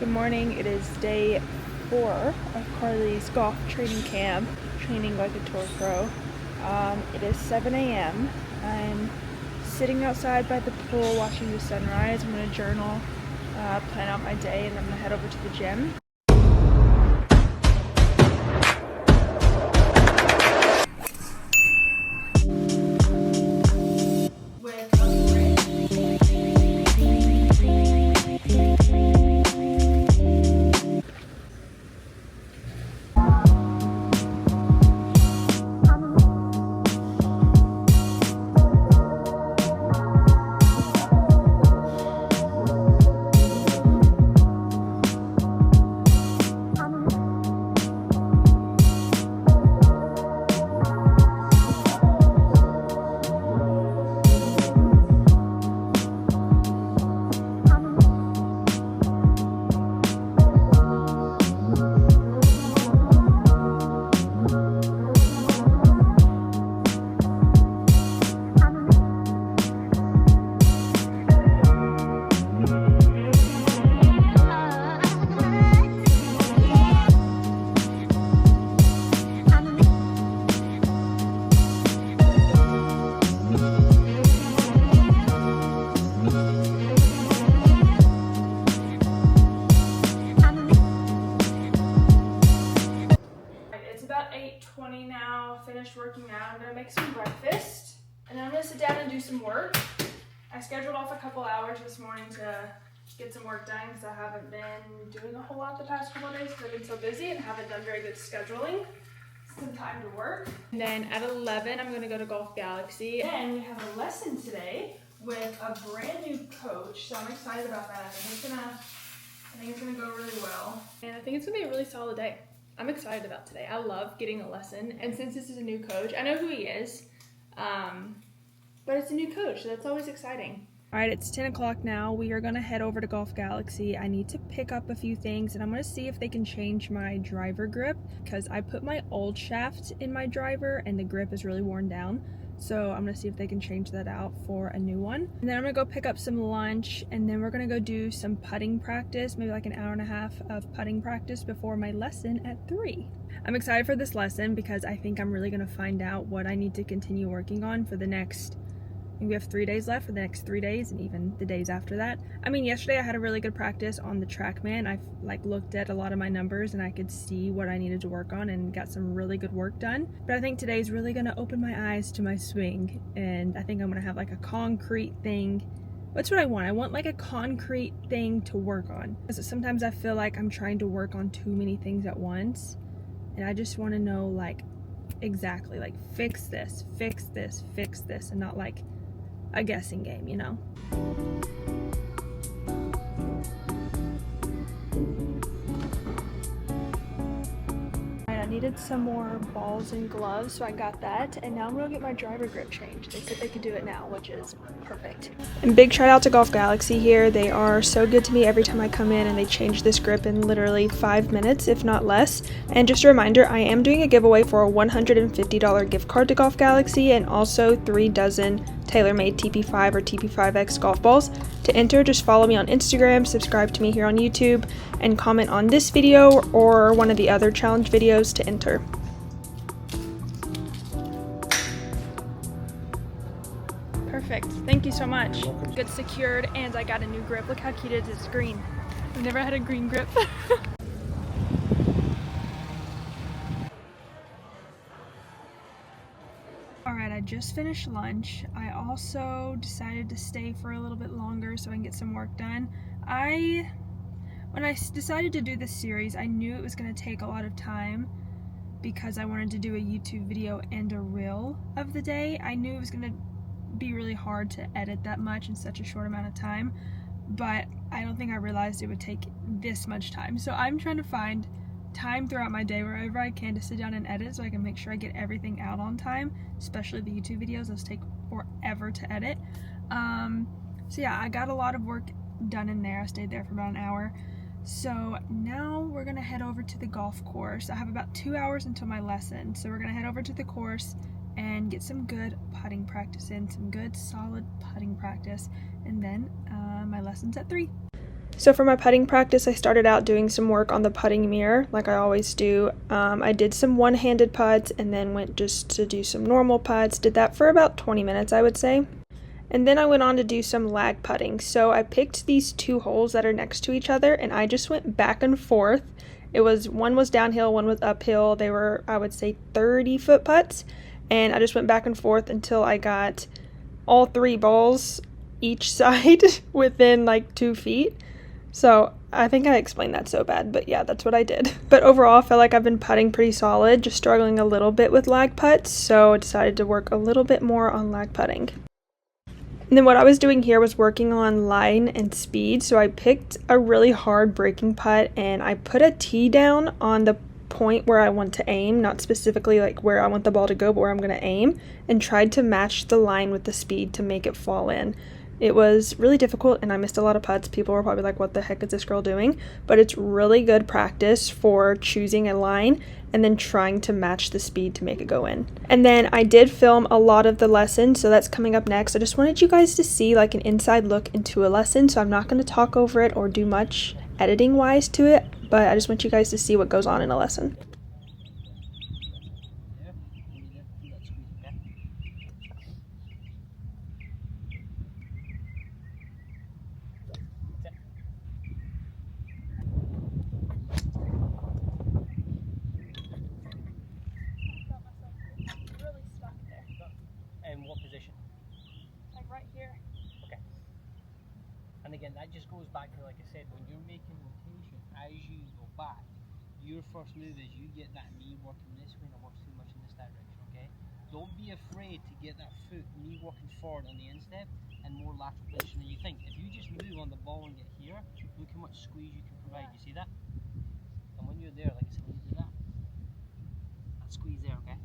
Good morning. It is day 4 of Carly's golf training camp, training like a tour pro. It is 7 a.m. I'm sitting outside by the pool watching the sunrise. I'm going to journal, plan out my day, and I'm going to head over to the gym. It's about 8:20 now, finished working out. I'm gonna make some breakfast and then I'm gonna sit down and do some work. I scheduled off a couple hours this morning to get some work done because I haven't been doing a whole lot the past couple of days because I've been so busy and haven't done very good scheduling. Some time to work. And then at 11, I'm gonna go to Golf Galaxy. Then we have a lesson today with a brand new coach, so I'm excited about that. I think it's gonna go really well. And I think it's gonna be a really solid day. I'm excited about today. I love getting a lesson, and since this is a new coach, I know who he is, but it's a new coach, so that's always exciting. All right, it's 10 o'clock now. We are gonna head over to Golf Galaxy. I need to pick up a few things, and I'm gonna see if they can change my driver grip because I put my old shaft in my driver and the grip is really worn down. So I'm gonna see if they can change that out for a new one. And then I'm gonna go pick up some lunch, and then we're gonna go do some putting practice, maybe like an hour and a half of putting practice before my lesson at 3. I'm excited for this lesson because I think I'm really gonna find out what I need to continue working on for the next, I think we have 3 days left for the next 3 days and even the days after that. I mean, yesterday I had a really good practice on the TrackMan. I looked at a lot of my numbers and I could see what I needed to work on and got some really good work done. But I think today's really gonna open my eyes to my swing, and I think I'm gonna have like a concrete thing. That's what I want. I want like a concrete thing to work on. Because sometimes I feel like I'm trying to work on too many things at once, and I just wanna know like exactly like fix this, and not like a guessing game, you know? I needed some more balls and gloves, so I got that, and now I'm gonna get my driver grip changed. They said they could do it now, which is perfect. And big shout out to Golf Galaxy here. They are so good to me every time I come in, and they change this grip in literally 5 minutes, if not less. And just a reminder, I am doing a giveaway for a $150 gift card to Golf Galaxy and also 3 dozen tailor-made TP5 or TP5X golf balls. To enter, just follow me on Instagram, subscribe to me here on YouTube, and comment on this video or one of the other challenge videos to enter. Perfect. Thank you so much. Good secured, and I got a new grip. Look how cute it is. It's green. I've never had a green grip. Alright, I just finished lunch. I also decided to stay for a little bit longer so I can get some work done. When I decided to do this series, I knew it was going to take a lot of time because I wanted to do a YouTube video and a reel of the day. I knew it was going to be really hard to edit that much in such a short amount of time, but I don't think I realized it would take this much time. So I'm trying to find time throughout my day wherever I can to sit down and edit so I can make sure I get everything out on time, especially the YouTube videos. Those take forever to edit. So yeah, I got a lot of work done in there. I stayed there for about an hour. So now we're gonna head over to the golf course. I have about 2 hours until my lesson, so we're gonna head over to the course and get some good putting practice in, some good solid putting practice, and then my lesson's at 3. So for my putting practice, I started out doing some work on the putting mirror, like I always do. I did some one-handed putts and then went just to do some normal putts. Did that for about 20 minutes, I would say. And then I went on to do some lag putting. So I picked these two holes that are next to each other and I just went back and forth. One was downhill, one was uphill. They were, I would say, 30-foot putts. And I just went back and forth until I got all 3 balls each side within like 2 feet. So I think I explained that so bad, but yeah, that's what I did. But overall, I feel like I've been putting pretty solid, just struggling a little bit with lag putts. So I decided to work a little bit more on lag putting. And then what I was doing here was working on line and speed. So I picked a really hard breaking putt and I put a tee down on the point where I want to aim, not specifically like where I want the ball to go, but where I'm going to aim, and tried to match the line with the speed to make it fall in. It was really difficult and I missed a lot of putts. People were probably like, what the heck is this girl doing? But it's really good practice for choosing a line and then trying to match the speed to make it go in. And then I did film a lot of the lesson, so that's coming up next. I just wanted you guys to see like an inside look into a lesson, so I'm not going to talk over it or do much editing wise to it, but I just want you guys to see what goes on in a lesson. In what position? Like right here. Okay. And again, that just goes back to, like I said, when you're making rotation, as you go back, your first move is you get that knee working this way and it works too much in this direction, okay? Don't be afraid to get that foot, knee working forward on the instep and more lateral position than you think. If you just move on the ball and get here, look how much squeeze you can provide. You see that? And when you're there, like I said, when you do that squeeze there, okay?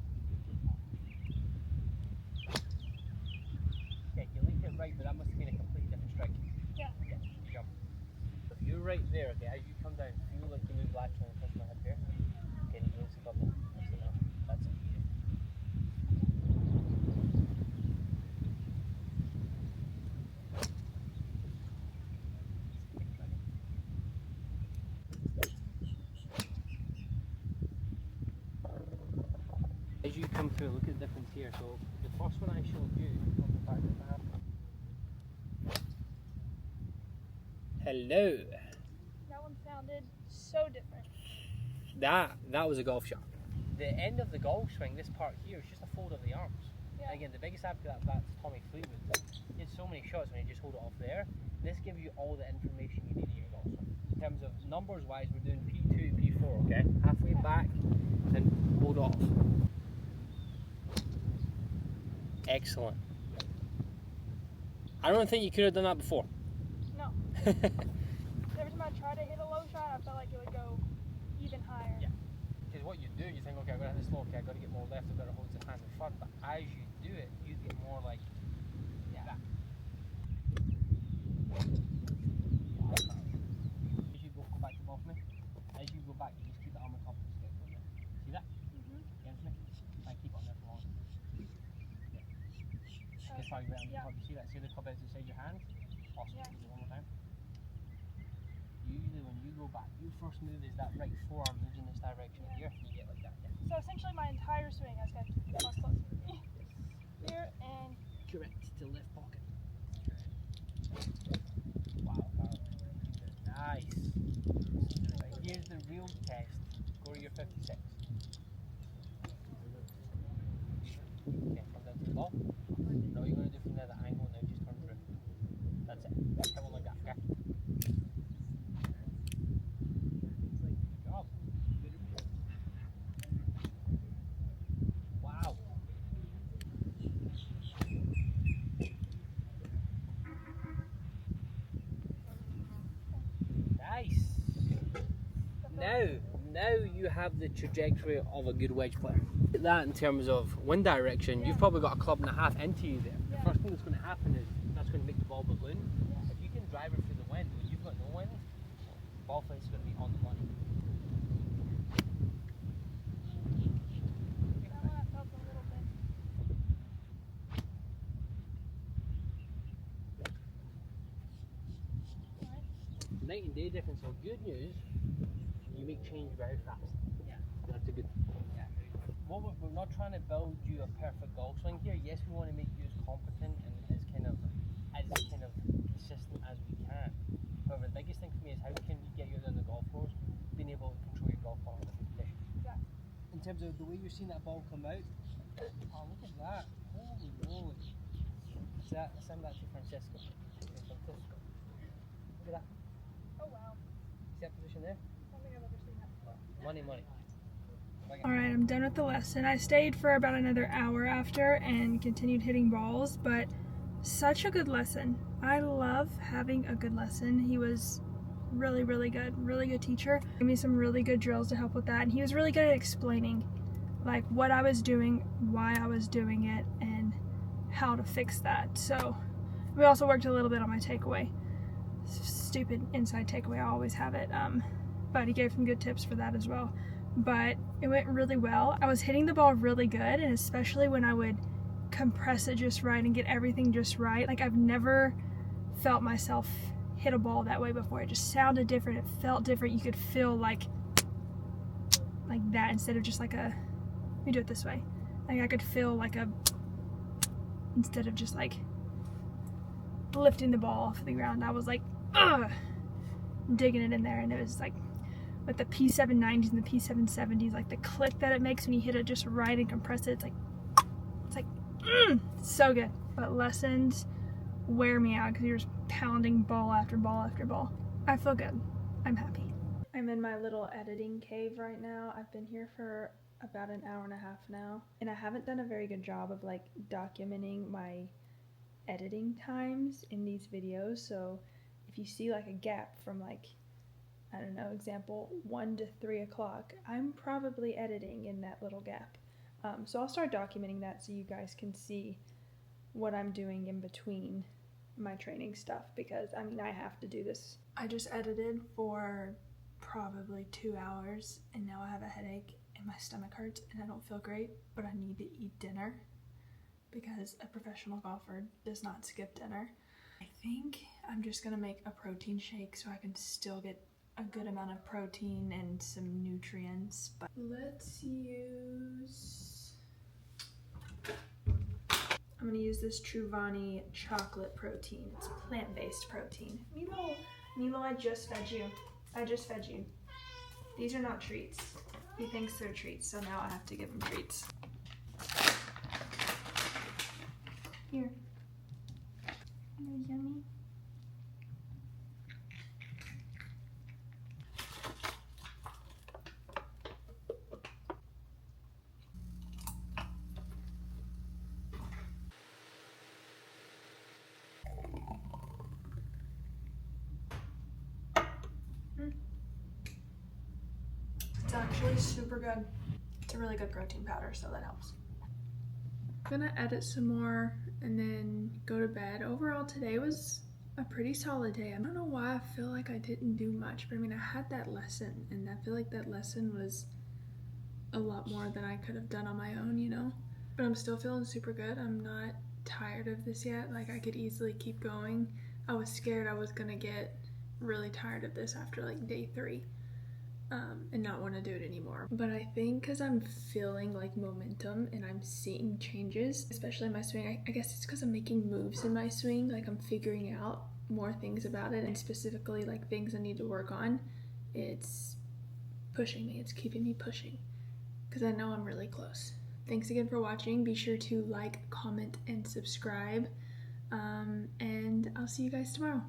Okay, you linked it right, but that must have been a completely different strike. Yeah. Okay, good job. So if you're right there, okay, as you come down, feel like you move laterally and touch my head here. Okay, you release above me. That's it. As you come through, look at the difference here. So the first one I showed you, on the back of the half. Hello. That one sounded so different. That was a golf shot. The end of the golf swing, this part here, is just a fold of the arms. Yeah. Again, the biggest advocate of that's Tommy Fleetwood. He had so many shots when you just hold it off there. This gives you all the information you need in your golf swing. In terms of numbers wise, we're doing P2, P4, okay? Halfway back, then hold off. Excellent. I don't think you could have done that before. No. Every time I try to hit a low shot, I felt like it would go even higher. Yeah. Because what you do, you think, okay, I've got to hit this low, okay, I've got to get more left, I've got to hold the hand in front. But as you do it, you get more like that. As you go back to the ball for me, as you go back, you just keep the arm on top of the skateboard there. See that? Mm-hmm. You understand? I keep it on there for long. Just how you right on the club. You see that? See the club heads inside your hand? Awesome. Yeah. Do it one more time. Usually when you go back, your first move is that right forearm moves in this direction here. You get like that. Yeah. So essentially my entire swing, I just got to keep the ball close to me. Here and... Correct. To left pocket. Wow. Nice. Right, here's the real test. Go to your 56. Okay, come down to the ball. Now you're going to do from there the angle, now just turn through. That's it. Come on like that, okay? Good job. Wow. Nice. Now you have the trajectory of a good wedge player. That in terms of wind direction, you've probably got a club and a half into you there. The first thing that's going to happen is that's going to make the ball balloon. If you can drive it through the wind, when you've got no wind, ball flight is going to be on the money. That one I felt a little bit. night and day difference. So good news, you make change very fast. Yeah. That's a good. Yeah. We're not trying to build you a perfect golf swing here. Yes, we want to make you as competent and as kind of consistent as we can. However, the biggest thing for me is how can we get you out on the golf course, being able to control your golf ball under conditions. Yeah. In terms of the way you're seeing that ball come out, oh look at that! Holy moly! Send that to Francisco. Okay, Francisco. Look at that. Oh wow. See that position there? I don't think I've ever seen that before. Money. Alright, I'm done with the lesson. I stayed for about another hour after and continued hitting balls, but such a good lesson. I love having a good lesson. He was really good teacher. Gave me some really good drills to help with that, and he was really good at explaining like what I was doing, why I was doing it, and how to fix that. So we also worked a little bit on my takeaway. Stupid inside takeaway, I always have it, but he gave some good tips for that as well. But it went really well. I was hitting the ball really good, and especially when I would compress it just right and get everything just right. Like, I've never felt myself hit a ball that way before. It just sounded different, it felt different. You could feel like that instead of just like a, let me do it this way. Like, I could feel like a, instead of just like lifting the ball off the ground, I was like, ugh, digging it in there. And it was like, with the P790s and the P770s, like the click that it makes when you hit it just right and compress it, it's like, so good. But lessons wear me out because you're just pounding ball after ball after ball. I feel good. I'm happy. I'm in my little editing cave right now. I've been here for about an hour and a half now, and I haven't done a very good job of like documenting my editing times in these videos. So if you see like a gap from like, I don't know, example 1 to 3 o'clock, I'm probably editing in that little gap. So I'll start documenting that so you guys can see what I'm doing in between my training stuff, because I mean, I have to do this. I just edited for probably 2 hours, and now I have a headache and my stomach hurts and I don't feel great, but I need to eat dinner because a professional golfer does not skip dinner. I think I'm just gonna make a protein shake so I can still get a good amount of protein and some nutrients. But let's use, I'm gonna use this Truvani chocolate protein. It's plant-based protein. Milo, I just fed you. These are not treats. He thinks they're treats, so now I have to give him treats. Here. They're yummy. It's actually super good. It's a really good protein powder, so that helps. I'm gonna edit some more and then go to bed. Overall, today was a pretty solid day. I don't know why I feel like I didn't do much, but I mean, I had that lesson, and I feel like that lesson was a lot more than I could have done on my own, you know? But I'm still feeling super good. I'm not tired of this yet. Like, I could easily keep going. I was scared I was gonna get really tired of this after like day 3. And not want to do it anymore. But I think because I'm feeling like momentum and I'm seeing changes, especially in my swing, I guess it's because I'm making moves in my swing, like I'm figuring out more things about it, and specifically like things I need to work on. It's pushing me, it's keeping me pushing, because I know I'm really close. Thanks again for watching. Be sure to like, comment, and subscribe, and I'll see you guys tomorrow.